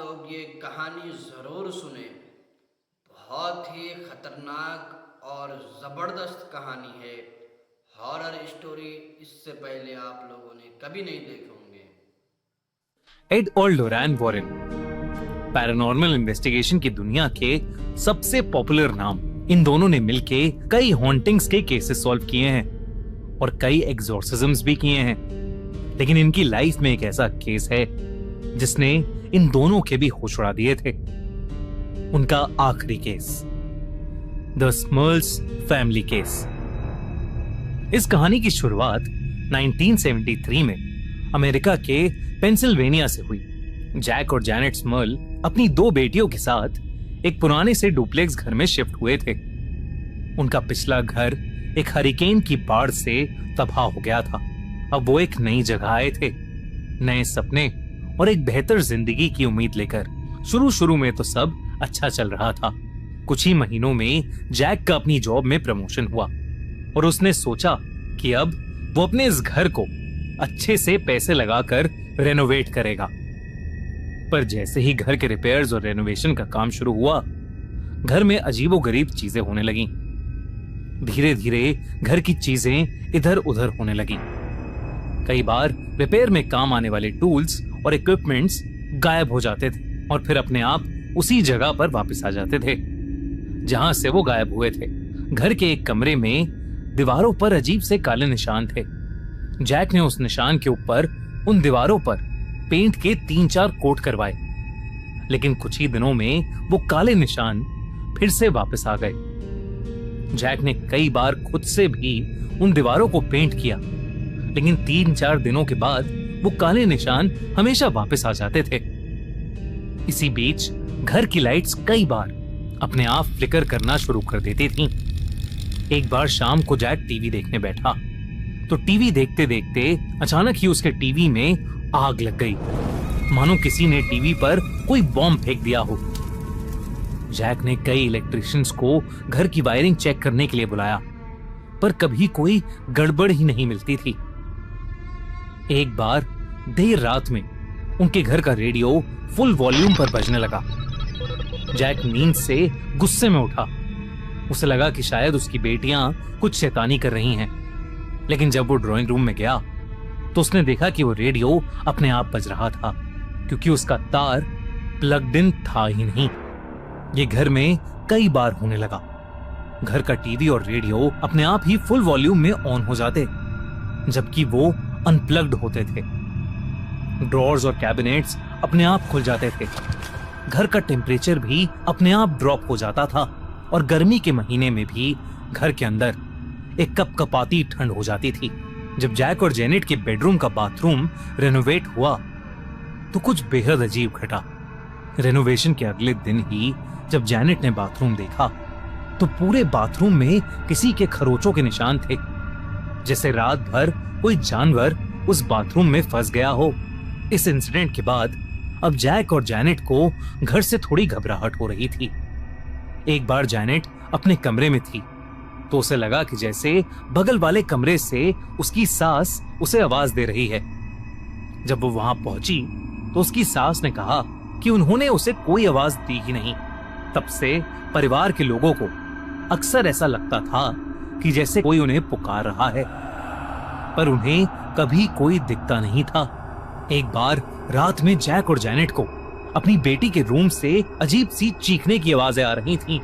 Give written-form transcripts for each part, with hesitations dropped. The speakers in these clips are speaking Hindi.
लोग ये कहानी ज़रूर सुने। बहुत ही खतरनाक और ज़बरदस्त कहानी है। हॉरर स्टोरी इससे पहले आप लोगों ने कभी नहीं देखे होंगे। एड और लोरैन वॉरेन पैरानॉर्मल इन्वेस्टिगेशन की दुनिया के सबसे पॉपुलर नाम। इन दोनों ने मिलके कई हॉन्टिंग्स के केसेस सॉल्व किए हैं और कई एग्जॉर्सिज्म्स भी किए हैं। लेकिन इनकी लाइफ में एक ऐसा केस है जिसने इन दोनों के भी होश उड़ा दिए थे। उनका आखिरी केस, द स्मर्ल्स फैमिली केस। इस कहानी की शुरुआत 1973 में अमेरिका के पेंसिल्वेनिया से हुई। जैक और जैनेट स्मर्ल अपनी दो बेटियों के साथ एक पुराने से डुप्लेक्स घर में शिफ्ट हुए थे। उनका पिछला घर एक हरिकेन की बाढ़ से तबाह हो गया था। अब वो एक नई जगह आए थे, नए सपने और एक बेहतर जिंदगी की उम्मीद लेकर। शुरू में तो सब अच्छा चल रहा था। कुछ ही महीनों में जैक का अपनी जॉब में प्रमोशन हुआ और उसने सोचा कि अब वो अपने इस घर को अच्छे से पैसे लगाकर रेनोवेट करेगा। पर जैसे ही घर के रिपेयर्स और रेनोवेशन का काम शुरू हुआ, घर में अजीबोगरीब चीजें होने लगीं। धीरे धीरे घर की चीजें इधर उधर होने लगीं। कई बार रिपेयर में काम आने वाले टूल्स और इक्विपमेंट्स गायब हो जाते थे और फिर अपने आप उसी जगह पर वापस आ जाते थे जहां से वो गायब हुए थे। घर के एक कमरे में दीवारों पर अजीब से काले निशान थे। जैक ने उस निशान के ऊपर उन दीवारों पर पेंट के 3-4 कोट करवाए, लेकिन कुछ ही दिनों में वो काले निशान फिर से वापस आ गए। जैक ने कई बार खुद से भी उन दीवारों को पेंट किया, लेकिन 3-4 दिनों के बाद वो काले निशान हमेशा वापस आ जाते थे। इसी बीच घर की लाइट्स कई बार अपने आप फ्लिकर करना शुरू कर देती थीं। एक बार शाम को जैक टीवी देखने बैठा तो टीवी देखते देखते अचानक ही उसके टीवी में आग लग गई, मानो किसी ने टीवी पर कोई बॉम्ब फेंक दिया हो। जैक ने कई इलेक्ट्रिशियंस को घर की वायरिंग चेक करने के लिए बुलाया, पर कभी कोई गड़बड़ ही नहीं मिलती थी। एक बार देर रात में उनके घर का रेडियो फुल वॉल्यूम पर बजने लगा। जैक नींद से गुस्से में उठा। उसे लगा कि शायद उसकी बेटियां कुछ शैतानी कर रही हैं, लेकिन जब वो ड्राइंग रूम में गया तो उसने देखा कि वो रेडियो अपने आप बज रहा था, क्योंकि उसका तार प्लग्ड इन था ही नहीं। ये घर में कई बार होने लगा। घर का टीवी और रेडियो अपने आप ही फुल वॉल्यूम में ऑन हो जाते, जबकि वो अनप्लग्ड होते थे। ड्रॉर्स और कैबिनेट्स अपने आप खुल जाते थे। घर का टेम्परेचर भी अपने आप ड्रॉप हो जाता था और गर्मी के महीने में भी घर के अंदर एक कपकपाती ठंड हो जाती थी। जब जैक और जेनेट के बेडरूम का बाथरूम रेनोवेट हुआ तो कुछ बेहद अजीब घटा। रेनोवेशन के अगले दिन ही जब जेनेट ने बाथरूम देखा तो पूरे बाथरूम में किसी के खरोचों के निशान थे, जैसे रात भर कोई जानवर उस बाथरूम में फंस गया हो। इस इंसिडेंट के बाद अब जैक और जेनेट को घर से थोड़ी घबराहट हो रही थी। एक बार जेनेट अपने कमरे में थी तो उसे लगा कि जैसे बगल वाले कमरे से उसकी सास उसे आवाज दे रही है। जब वो वहां पहुंची तो उसकी सास ने कहा कि उन्होंने उसे कोई आवाज दी ही नहीं। तब से परिवार के लोगों को अक्सर ऐसा लगता था कि जैसे कोई उन्हें पुकार रहा है, पर उन्हें कभी कोई दिखता नहीं था। एक बार रात में जैक और जेनेट को अपनी बेटी के रूम से अजीब सी चीखने की आवाजें आ रही थीं।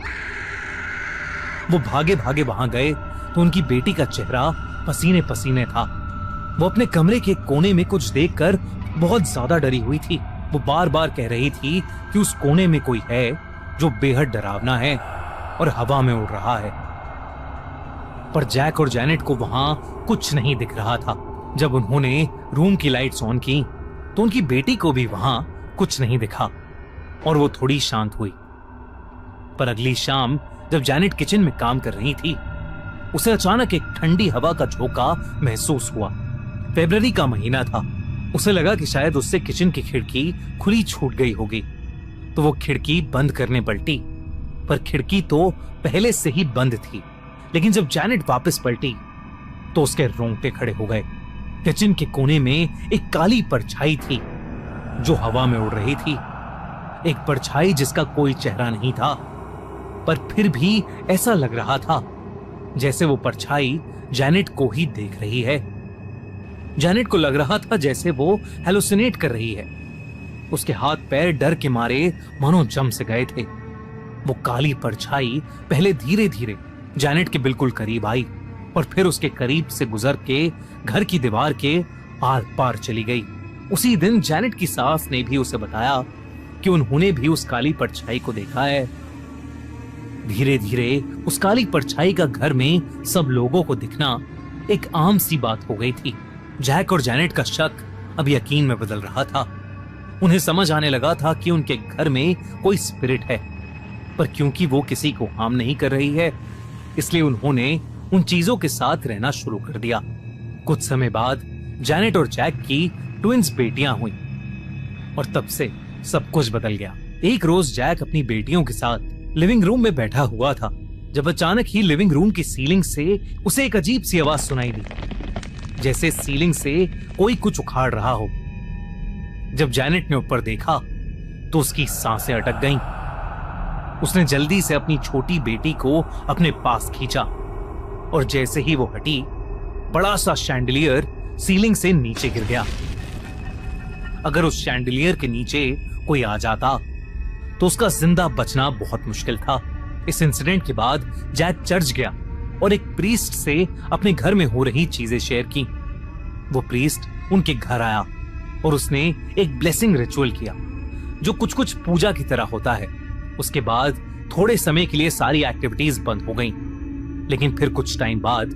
वो भागे भागे वहां गए तो उनकी बेटी का चेहरा पसीने पसीने था। वो अपने कमरे के कोने में कुछ देखकर बहुत ज्यादा डरी हुई थी। वो बार बार कह रही थी कि उस कोने में कोई है जो बेहद डरावना है और हवा में उड़ रहा है। पर जैक और जेनेट को वहां कुछ नहीं दिख रहा था। जब उन्होंने रूम की लाइट्स ऑन की तो उनकी बेटी को भी वहां कुछ नहीं दिखा और वो थोड़ी शांत हुई। पर अगली शाम जब जेनेट किचन में काम कर रही थी, उसे अचानक एक ठंडी हवा का झोंका महसूस हुआ। फरवरी का महीना था। उसे लगा कि शायद उससे किचन की खिड़की खुली छूट गई होगी, तो वो खिड़की बंद करने पलटी, पर खिड़की तो पहले से ही बंद थी। लेकिन जब जेनेट वापस पलटी तो उसके रोंगटे खड़े हो गए। किचन के कोने में एक काली परछाई थी जो हवा में उड़ रही थी। एक परछाई जिसका कोई चेहरा नहीं था, पर फिर भी ऐसा लग रहा था जैसे वो परछाई जैनेट को ही देख रही है। जैनेट को लग रहा था जैसे वो हेलुसिनेट कर रही है। उसके हाथ पैर डर के मारे मानो जम से गए थे। वो काली परछाई पहले धीरे धीरे जैनेट के बिल्कुल करीब आई और फिर उसके करीब से गुजर के घर की दीवार के आर पार चली गई। उसी दिन जैनेट की सास ने भी उसे बताया कि उन्होंने भी उस काली परछाई को देखा है। धीरे धीरे उस काली परछाई का घर में सब लोगों को दिखना एक आम सी बात हो गई थी। जैक और जैनेट का शक अब यकीन में बदल रहा था। उन्हें समझ आने लगा था कि उनके घर में कोई स्पिरिट है, पर क्योंकि वो किसी को हार्म नहीं कर रही है, इसलिए उन्होंने उन चीजों के साथ रहना शुरू कर दिया। कुछ समय बाद जैनेट और जैक की ट्विंस बेटियां हुई और तब से सब कुछ बदल गया। एक रोज जैक अपनी बेटियों के साथ लिविंग रूम में बैठा हुआ था जब अचानक ही लिविंग रूम की सीलिंग से उसे एक अजीब सी आवाज सुनाई दी, जैसे सीलिंग से कोई कुछ उखाड़ रहा हो। जब जैनेट ने ऊपर देखा तो उसकी सांसें अटक गईं। उसने जल्दी से अपनी छोटी बेटी को अपने पास खींचा और जैसे ही वो हटी, बड़ा सा शैंडलियर सीलिंग से नीचे गिर गया। अगर उस शैंडलियर के नीचे कोई आ जाता तो उसका जिंदा बचना बहुत मुश्किल था। इस इंसिडेंट के बाद जैक चर्च गया और एक प्रीस्ट से अपने घर में हो रही चीजें शेयर की। वो प्रीस्ट उनके घर आया और उसने एक ब्लेसिंग रिचुअल किया जो कुछ कुछ पूजा की तरह होता है। उसके बाद थोड़े समय के लिए सारी एक्टिविटीज बंद हो गईं, लेकिन फिर कुछ टाइम बाद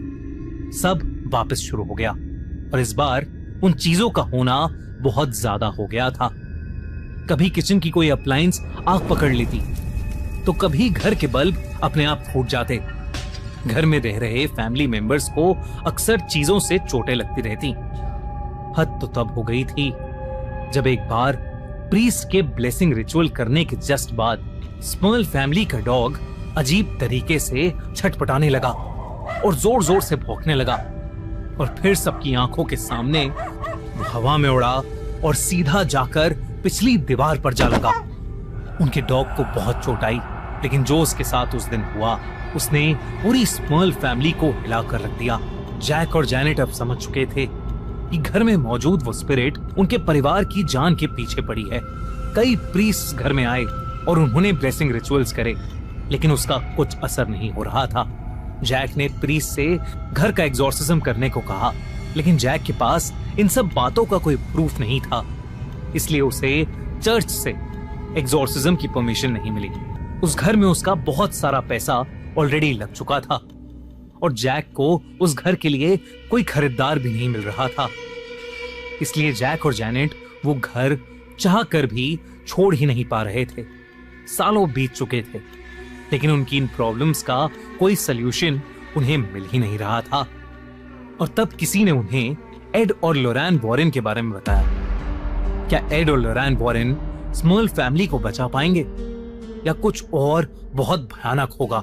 सब वापस शुरू हो गया और इस बार उन चीजों का होना बहुत ज्यादा हो गया था। कभी किचन की कोई अप्लायंस आग पकड़ लेती तो कभी घर के बल्ब अपने आप फूट जाते। घर में रह रहे फैमिली मेंबर्स को अक्सर चीजों से चोटें लगती रहती। हद तो तब हो गई थी जब एक बार प्रीस्ट के ब्लेसिंग रिचुअल करने के जस्ट बाद स्मर्ल फैमिली का डॉग अजीब तरीके से छटपटाने लगा और जोर जोर से भौंकने लगा और फिर सबकी आंखों के सामने वो हवा में उड़ा और सीधा जाकर पिछली दीवार पर जा लगा। उनके डॉग को बहुत चोट आई, लेकिन जो उसके साथ उस दिन हुआ उसने पूरी स्मर्ल फैमिली को हिलाकर रख दिया। जैक और जैनेट अब समझ चुके थे कि घर में मौजूद वो स्पिरिट उनके परिवार की जान के पीछे पड़ी है। कई प्रीस्ट घर में आए और उन्होंने ब्लेसिंग रिचुअल्स करे, लेकिन उसका कुछ असर नहीं हो रहा था। जैक ने प्रीस्ट से घर का एग्जॉर्सिज्म करने को कहा, लेकिन जैक के पास इन सब बातों का कोई प्रूफ नहीं था, इसलिए उसे चर्च से एग्जॉर्सिज्म की परमिशन नहीं मिली। उस घर में उसका बहुत सारा पैसा ऑलरेडी लग चुका था और जैक को उस घर के लिए कोई खरीदार भी नहीं मिल रहा था। इसलिए जैक और जैनेट वो घर चाह कर भी छोड़ ही नहीं पा रहे थे। सालों बीत चुके थे, लेकिन उनकी इन प्रॉब्लम्स का कोई सल्यूशन उन्हें मिल ही नहीं रहा था। और तब किसी ने उन्हें एड और लोरैन वॉरेन के बारे में बताया। क्या एड और लोरैन वॉरेन स्मर्ल फैमिली को बचा पाएंगे या कुछ और बहुत भयानक होगा?